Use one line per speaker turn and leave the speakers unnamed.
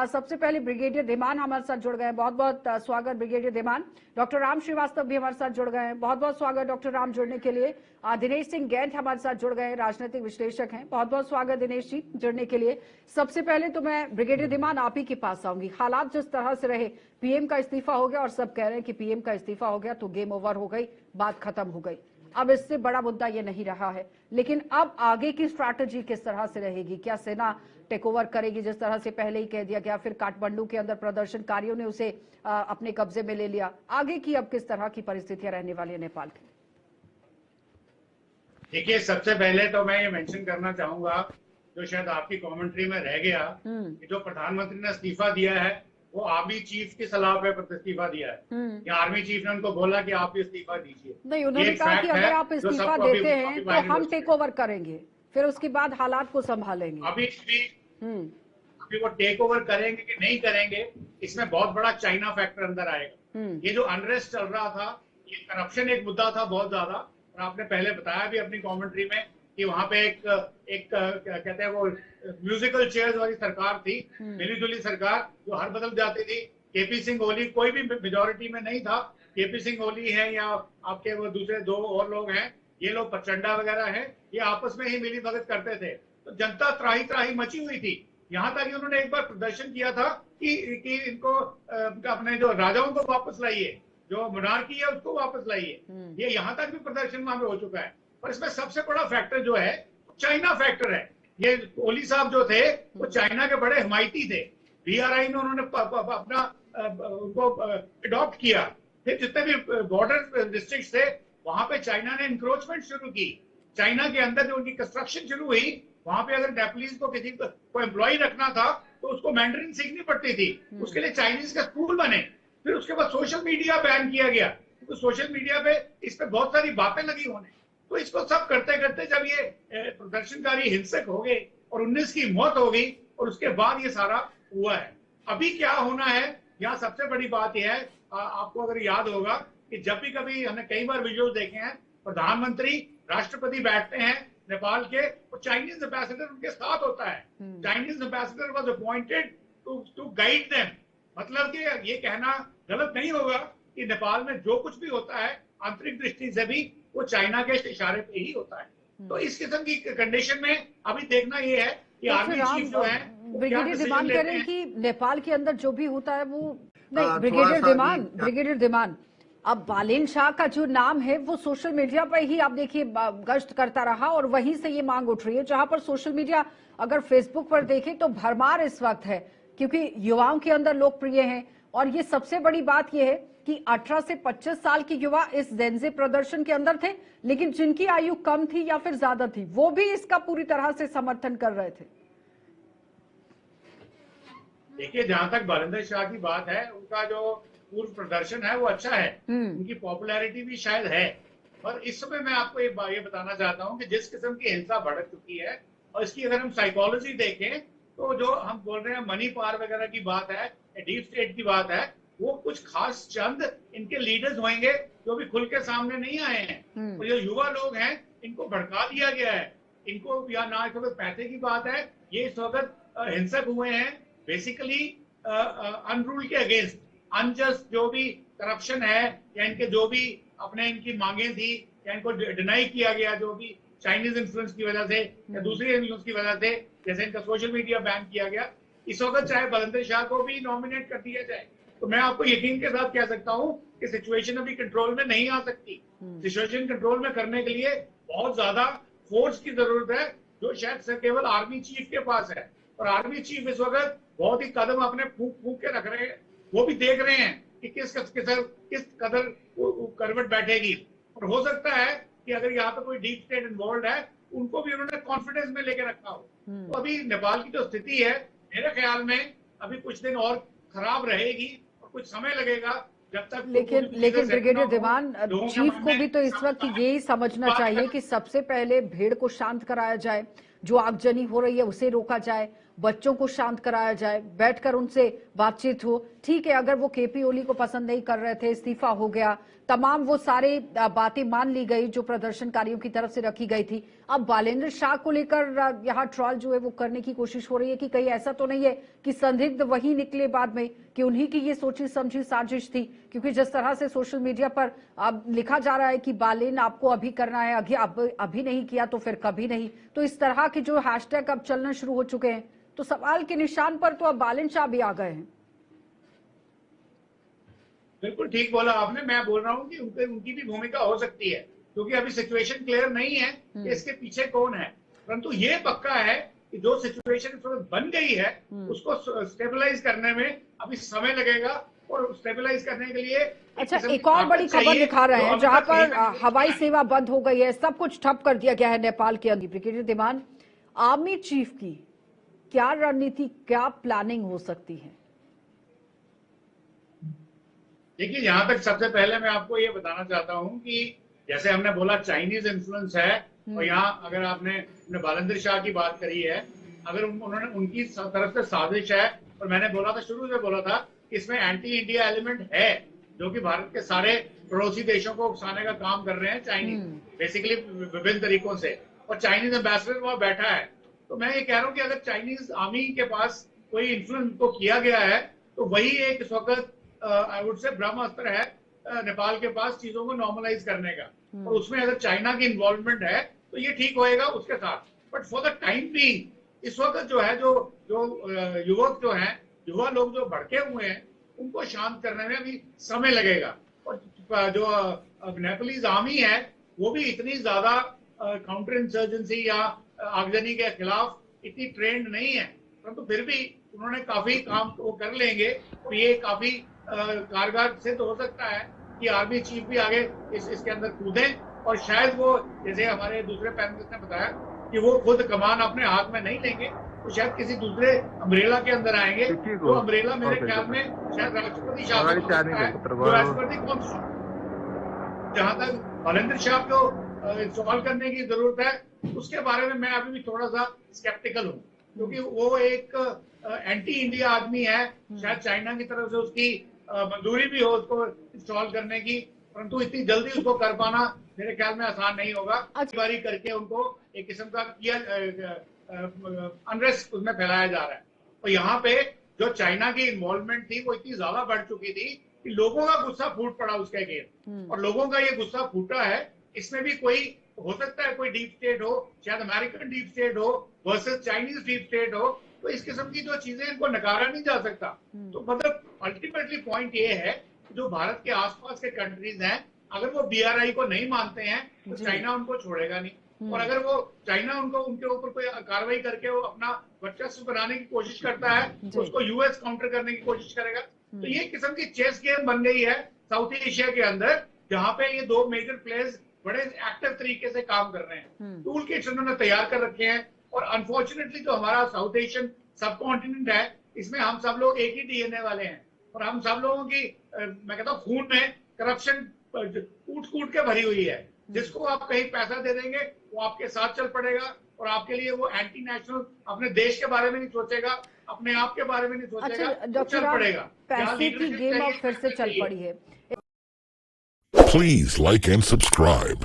सबसे पहले ब्रिगेडियर धीमान हमारे साथ जुड़ गए हैं, बहुत बहुत स्वागत ब्रिगेडियर धीमान। डॉक्टर राम श्रीवास्तव भी हमारे साथ जुड़ गए हैं, बहुत बहुत स्वागत डॉक्टर राम जुड़ने के लिए। दिनेश सिंह गैंट हमारे साथ जुड़ गए हैं, राजनीतिक विश्लेषक हैं, बहुत बहुत स्वागत दिनेश जी जुड़ने के लिए। सबसे पहले तो मैं ब्रिगेडियर धीमान आप ही के पास आऊंगी। हालात जिस तरह से रहे, पीएम का इस्तीफा हो गया और सब कह रहे हैं कि पीएम का इस्तीफा हो गया तो गेम ओवर हो गई, बात खत्म हो गई। अब इससे बड़ा मुद्दा ये नहीं रहा है, लेकिन अब आगे की स्ट्रैटेजी किस तरह से रहेगी? क्या सेना टेक ओवर करेगी जिस तरह से पहले ही कह दिया गया, फिर काठमांडू के अंदर प्रदर्शनकारियों ने उसे अपने कब्जे में ले लिया। आगे की अब किस तरह की परिस्थितियां रहने वाली है नेपाल की?
देखिए, सबसे पहले तो मैं ये मेंशन करना चाहूंगा, जो शायद आपकी कमेंट्री में रह गया, कि जो प्रधानमंत्री ने इस्तीफा दिया है वो आर्मी चीफ की सलाह पे इस्तीफा दिया है या आर्मी चीफ ने उनको बोला कि आप इस्तीफा दीजिए।
नहीं, उन्होंने कहा कि अगर आप इस्तीफा देते हैं तो हम टेक ओवर करेंगे, फिर उसके बाद हालात को संभालेंगे।
अभी वो टेक ओवर करेंगे कि नहीं करेंगे, इसमें बहुत बड़ा चाइना फैक्टर अंदर आएगा। ये जो अनरेस्ट चल रहा था, ये करप्शन एक मुद्दा था बहुत ज्यादा, और आपने पहले बताया भी अपनी कमेंट्री में कि वहां पे एक क्या कहते हैं वो म्यूजिकल चेयर्स वाली सरकार थी, मिली जुली सरकार जो हर बदल जाती थी। केपी सिंह ओली कोई भी मेजोरिटी में नहीं था, केपी सिंह ओली है या आपके वो दूसरे दो और लोग हैं, ये लोग प्रचंडा वगैरह हैं, ये आपस में ही मिली भगत करते थे, तो जनता त्राही त्राही मची हुई थी। यहाँ तक कि उन्होंने एक बार प्रदर्शन किया था कि इनको अपने जो राजाओं को वापस लाइए, जो मोनार्की है उसको वापस लाइए। ये यहाँ तक भी प्रदर्शन वहां पे हो चुका है। पर इसमें सबसे बड़ा फैक्टर जो है चाइना फैक्टर है। ये ओली साहब जो थे वो चाइना के बड़े हिमायती थे, बीआरआई में उन्होंने अपना उनको अडॉप्ट किया। फिर जितने भी बॉर्डर डिस्ट्रिक्ट थे वहां पे चाइना ने इंक्रोचमेंट शुरू की। चाइना के अंदर जो उनकी कंस्ट्रक्शन शुरू हुई, वहां पे अगर नेपलीज को किसी को एम्प्लॉय रखना था तो उसको मैंडरिन सीखनी पड़ती थी, उसके लिए चाइनीज का स्कूल बने। फिर उसके बाद सोशल मीडिया बैन किया गया, तो सोशल मीडिया पे इस पे बहुत सारी बातें लगी होने। तो इसको सब करते करते जब ये प्रदर्शनकारी हिंसक हो गए और 19 की मौत हो गई, और उसके बाद ये सारा हुआ है। अभी क्या होना है, यहाँ सबसे बड़ी बात यह है, आपको अगर याद होगा कि जब भी कभी हमने कई बार वीडियो देखे हैं, प्रधानमंत्री राष्ट्रपति बैठते हैं नेपाल के, और चाइनीज एम्बेसडर उनके साथ होता है। Chinese ambassador was appointed to guide them. मतलब कि ये कहना गलत नहीं होगा कि नेपाल में जो कुछ भी होता है आंतरिक दृष्टि से भी वो चाइना के इशारे पे ही होता है। तो इस किस्म की कंडीशन में अभी देखना ये है कि आर्मी चीफ जो है
ब्रिगेडियर धीमान कह रहे हैं कि नेपाल के अंदर जो भी होता है वो नहीं। ब्रिगेडियर धीमान, अब बालेन शाह का जो नाम है वो सोशल मीडिया पर ही आप देखिए गश्त करता रहा, और वहीं से ये मांग उठ रही है, जहां पर सोशल मीडिया अगर फेसबुक पर देखें तो भरमार इस वक्त है, क्योंकि युवाओं के अंदर लोकप्रिय हैं। और ये सबसे बड़ी बात यह है कि 18 से 25 साल के युवा इस जेनजे प्रदर्शन के अंदर थे, लेकिन जिनकी आयु कम थी या फिर ज्यादा थी वो भी इसका पूरी तरह से समर्थन कर रहे थे।
देखिए, जहां तक बालिंदर शाह की बात है, उनका जो पूर्व प्रदर्शन है वो अच्छा है, उनकी पॉपुलैरिटी भी शायद है। और इस समय मैं आपको ये बताना चाहता हूं कि जिस किस्म की हिंसा भड़क चुकी है, और इसकी अगर हम साइकोलॉजी देखें तो जो हम बोल रहे हैं मनी पावर वगैरह की बात है, डीप स्टेट की बात है, वो कुछ खास चंद इनके लीडर्स होंगे जो भी खुल के सामने नहीं आए हैं। तो जो युवा लोग हैं इनको भड़का दिया गया है, इनको या ना इस वक्त पैसे की बात है, ये इस वक्त हिंसक हुए हैं बेसिकली अनरूल के अगेंस्ट। अनजस्ट जो भी करप्शन है या इनके जो भी अपने इनकी मांगे थी या इनको डिनाई किया गया, जो भी चाइनीज इन्फ्लुएंस की वजह से या दूसरी इन्फ्लुएंस की वजह से, जैसे इनका सोशल मीडिया बैन किया गया, इस वक्त चाहे बालिंदर शाह को भी नॉमिनेट कर दिया जाए, तो मैं आपको यकीन के साथ कह सकता हूं कि सिचुएशन अभी कंट्रोल में नहीं आ सकती। सिचुएशन कंट्रोल में करने के लिए बहुत ज्यादा फोर्स की जरूरत है, जो शायद केवल आर्मी चीफ के पास है। और आर्मी चीफ इस वक्त बहुत ही कदम अपने फूक फूक के रख रहे हैं, वो भी देख रहे हैं कि किस कदर करवट बैठेगी। और हो सकता है कि अगर यहाँ पे कोई डीप स्टेट इन्वॉल्व है, उनको भी उन्होंने कॉन्फिडेंस में लेके रखा हो। तो अभी नेपाल की जो स्थिति है, मेरे ख्याल में अभी कुछ दिन और खराब रहेगी और कुछ समय लगेगा जब तक।
लेकिन ब्रिगेडियर धीमान, चीफ को भी तो इस वक्त यही समझना चाहिए कि सबसे पहले भीड़ को शांत कराया जाए, जो आगजनी हो रही है उसे रोका जाए, बच्चों को शांत कराया जाए, बैठकर उनसे बातचीत हो। ठीक है, अगर वो केपी ओली को पसंद नहीं कर रहे थे, इस्तीफा हो गया, तमाम वो सारे बातें मान ली गई जो प्रदर्शनकारियों की तरफ से रखी गई थी। अब बालेंद्र शाह को लेकर यहाँ ट्रॉल जो है वो करने की कोशिश हो रही है कि कहीं ऐसा तो नहीं है कि संदिग्ध वही निकले बाद में कि उन्हीं की ये सोची समझी साजिश थी, क्योंकि जिस तरह से सोशल मीडिया पर अब लिखा जा रहा है कि बालेन आपको अभी करना है, अभी नहीं किया तो फिर कभी नहीं, तो इस तरह के जो हैशटैग अब चलना शुरू हो चुके हैं, तो सवाल के निशान पर तो अब बालेन शाह भी आ गए हैं।
बिल्कुल ठीक बोला आपने। मैं बोल रहा हूँ कि उनकी भी भूमिका हो सकती है, क्योंकि अभी सिचुएशन क्लियर नहीं है कि इसके पीछे कौन है, परंतु ये पक्का है कि जो सिचुएशन बन गई है उसको स्टेबलाइज करने में अभी समय लगेगा, और स्टेबलाइज करने के लिए
अच्छा, एक और बड़ी खबर दिखा रहे हैं जहां पर हवाई सेवा बंद हो गई है, सब कुछ ठप कर दिया गया है नेपाल के अंदर। ब्रिगेडियर धीमान, आर्मी चीफ की क्या रणनीति, क्या प्लानिंग हो सकती है?
देखिए, यहाँ तक सबसे पहले मैं आपको ये बताना चाहता हूँ कि जैसे हमने बोला चाइनीज इन्फ्लुएंस है, और यहाँ अगर आपने बालेंद्र शाह की बात करी है, अगर उन्होंने उनकी तरफ से साजिश है, और मैंने बोला था, शुरू से बोला था कि इसमें एंटी इंडिया एलिमेंट है, जो कि भारत के सारे पड़ोसी देशों को उकसाने का काम कर रहे हैं चाइनीज, बेसिकली विभिन्न तरीकों से, और चाइनीज एम्बेसडर वहां बैठा है। तो मैं ये कह रहा हूँ कि अगर चाइनीज आर्मी के पास कोई इन्फ्लुएंस को किया गया है, तो वही एक इस वक्त आई वुड से ब्रह्मास्त्र है नेपाल के पास चीजों को नॉर्मलाइज करने का, और उसमें अगर चाइना की इन्वॉल्वमेंट है तो ये ठीक होएगा उसके साथ। But for the time being इस वक्त जो है, जो युवक जो हैं, युवा लोग जो भड़के हुए हैं, उनको शांत करने में अभी समय लगेगा। और जो नेपालीज आर्मी है वो भी इतनी ज्यादा काउंटर इंसर्जेंसी या आगजनी के खिलाफ इतनी ट्रेंड नहीं है, परंतु फिर भी उन्होंने काफी काम वो कर लेंगे, और ये काफी कारगर सिद्ध हो सकता है कि आर्मी चीफ भी आगे इसके अंदर कूदें, और शायद वो, जैसे हमारे दूसरे पैनलिस्ट ने बताया कि वो खुद कमान अपने हाथ में नहीं लेंगे, तो शायद किसी दूसरे अम्ब्रेला के अंदर आएंगे, तो अम्ब्रेला मेरे ख्याल में शायद राष्ट्रपति शासन हो सकता है, जो राष्ट्रपति कॉन्स्टिट्यूशन। जहां तक बालेंद्र शाह को इंस्टॉल करने की जरूरत है, उसके बारे में मैं अभी भी थोड़ा सा स्केप्टिकल हूँ, क्योंकि वो एक एंटी इंडिया आदमी है। शायद चाइना की तरफ से उसकी मंजूरी भी हो उसको इंस्टॉल करने की, परंतु इतनी जल्दी उसको कर पाना मेरे ख्याल में आसान नहीं होगा। बारी करके उनको एक किस्म का किया अनरेस्ट उसमें फैलाया जा रहा है, और यहाँ पे जो चाइना की इन्वॉल्वमेंट थी वो इतनी ज्यादा बढ़ चुकी थी कि लोगों का गुस्सा फूट पड़ा उसके अगेंस्ट, और लोगों का ये गुस्सा फूटा है। इसमें भी कोई हो सकता है, कोई डीप स्टेट हो, शायद अमेरिकन डीप स्टेट हो वर्सेस चाइनीज डीप स्टेट हो, तो इस किस्म की जो चीजें इनको नकारा नहीं जा सकता। तो मतलब अल्टीमेटली पॉइंट ये है कि जो भारत के आसपास के कंट्रीज हैं, अगर वो BRI को नहीं मानते हैं तो चाइना उनको छोड़ेगा नहीं, और अगर वो चाइना उनके ऊपर कोई कार्रवाई करके वो अपना वर्चस्व बनाने की कोशिश करता है, तो उसको US काउंटर करने की कोशिश करेगा। तो ये किस्म की चेस गेम बन गई है साउथ एशिया के अंदर, जहां पे ये दो मेजर प्लेयर्स बड़े एक्टिव तरीके से काम कर रहे हैं। टूल किट्स उन्होंने तैयार कर रखे हैं, और अनफॉर्चुनेटली जो हमारा साउथ एशियन सब कॉन्टिनेंट है, इसमें हम सब लोग एक ही DNA वाले हैं, और हम सब लोगों की मैं कहता हूँ खून में करप्शन कूट के भरी हुई है। जिसको आप कहीं पैसा दे देंगे वो आपके साथ चल पड़ेगा, और आपके लिए वो एंटी नेशनल, अपने देश के बारे में नहीं सोचेगा, अपने आप के बारे में नहीं सोचेगा।
अच्छा डॉक्टर राम, पैसे की गेम अब फिर से चल पड़ी है।
Please like and subscribe.